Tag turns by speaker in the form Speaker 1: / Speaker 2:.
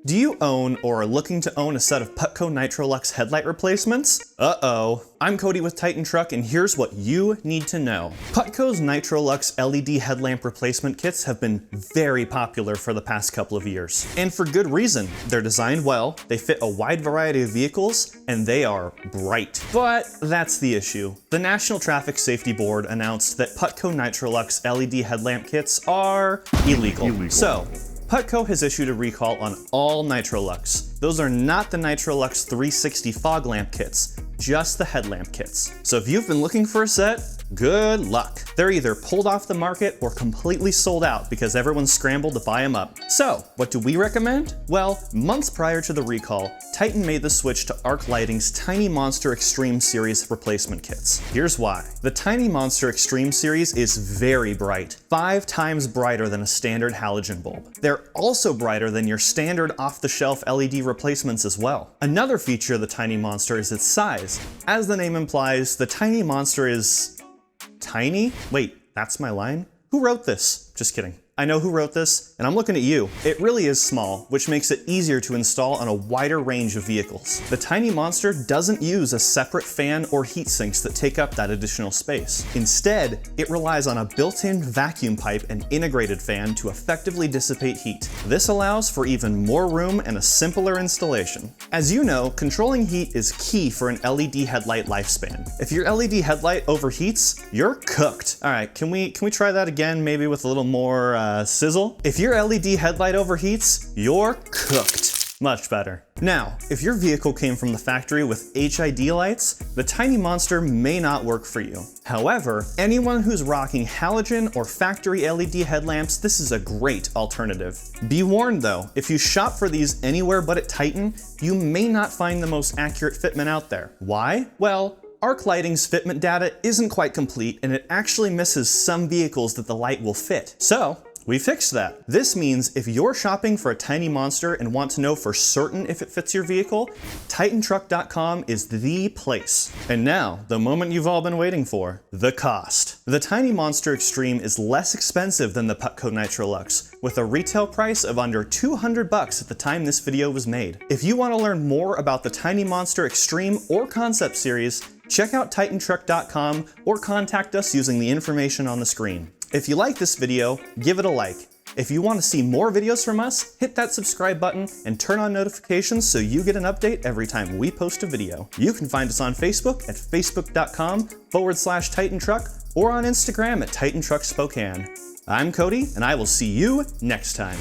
Speaker 1: Do you own or are looking to own a set of Putco Nitrolux headlight replacements? Uh-oh. I'm Cody with Titan Truck, and here's what you need to know. Putco's Nitrolux LED headlamp replacement kits have been very popular for the past couple of years. And for good reason. They're designed well, they fit a wide variety of vehicles, and they are bright. But that's the issue. The National Traffic Safety Board announced that Putco Nitrolux LED headlamp kits are illegal. So, Putco has issued a recall on all Nitrolux. Those are not the Nitrolux 360 fog lamp kits, just the headlamp kits. So if you've been looking for a set, good luck. They're either pulled off the market or completely sold out because everyone scrambled to buy them up. So, what do we recommend? Well, months prior to the recall, Titan made the switch to Arc Lighting's Tiny Monster Extreme Series replacement kits. Here's why. The Tiny Monster Extreme Series is very bright, 5 times brighter than a standard halogen bulb. They're also brighter than your standard off-the-shelf LED replacements as well. Another feature of the Tiny Monster is its size. As the name implies, the Tiny Monster is tiny? Wait, that's my line? Who wrote this? Just kidding. I know who wrote this, and I'm looking at you. It really is small, which makes it easier to install on a wider range of vehicles. The Tiny Monster doesn't use a separate fan or heat sinks that take up that additional space. Instead, it relies on a built-in vacuum pipe and integrated fan to effectively dissipate heat. This allows for even more room and a simpler installation. As you know, controlling heat is key for an LED headlight lifespan. If your LED headlight overheats, you're cooked. All right, can we try that again, maybe with a little more sizzle? If your LED headlight overheats, you're cooked. Much better. Now, if your vehicle came from the factory with HID lights, the Tiny Monster may not work for you. However, anyone who's rocking halogen or factory LED headlamps, this is a great alternative. Be warned though, if you shop for these anywhere but at Titan, you may not find the most accurate fitment out there. Why? Well, Arc Lighting's fitment data isn't quite complete, and it actually misses some vehicles that the light will fit. So, we fixed that. This means if you're shopping for a Tiny Monster and want to know for certain if it fits your vehicle, TitanTruck.com is the place. And now, the moment you've all been waiting for, the cost. The Tiny Monster Extreme is less expensive than the Putco Nitrolux, with a retail price of under $200 at the time this video was made. If you want to learn more about the Tiny Monster Extreme or Concept Series, check out TitanTruck.com or contact us using the information on the screen. If you like this video, give it a like. If you want to see more videos from us, hit that subscribe button and turn on notifications so you get an update every time we post a video. You can find us on Facebook at facebook.com/TitanTruck or on Instagram at TitanTruck Spokane. I'm Cody, and I will see you next time.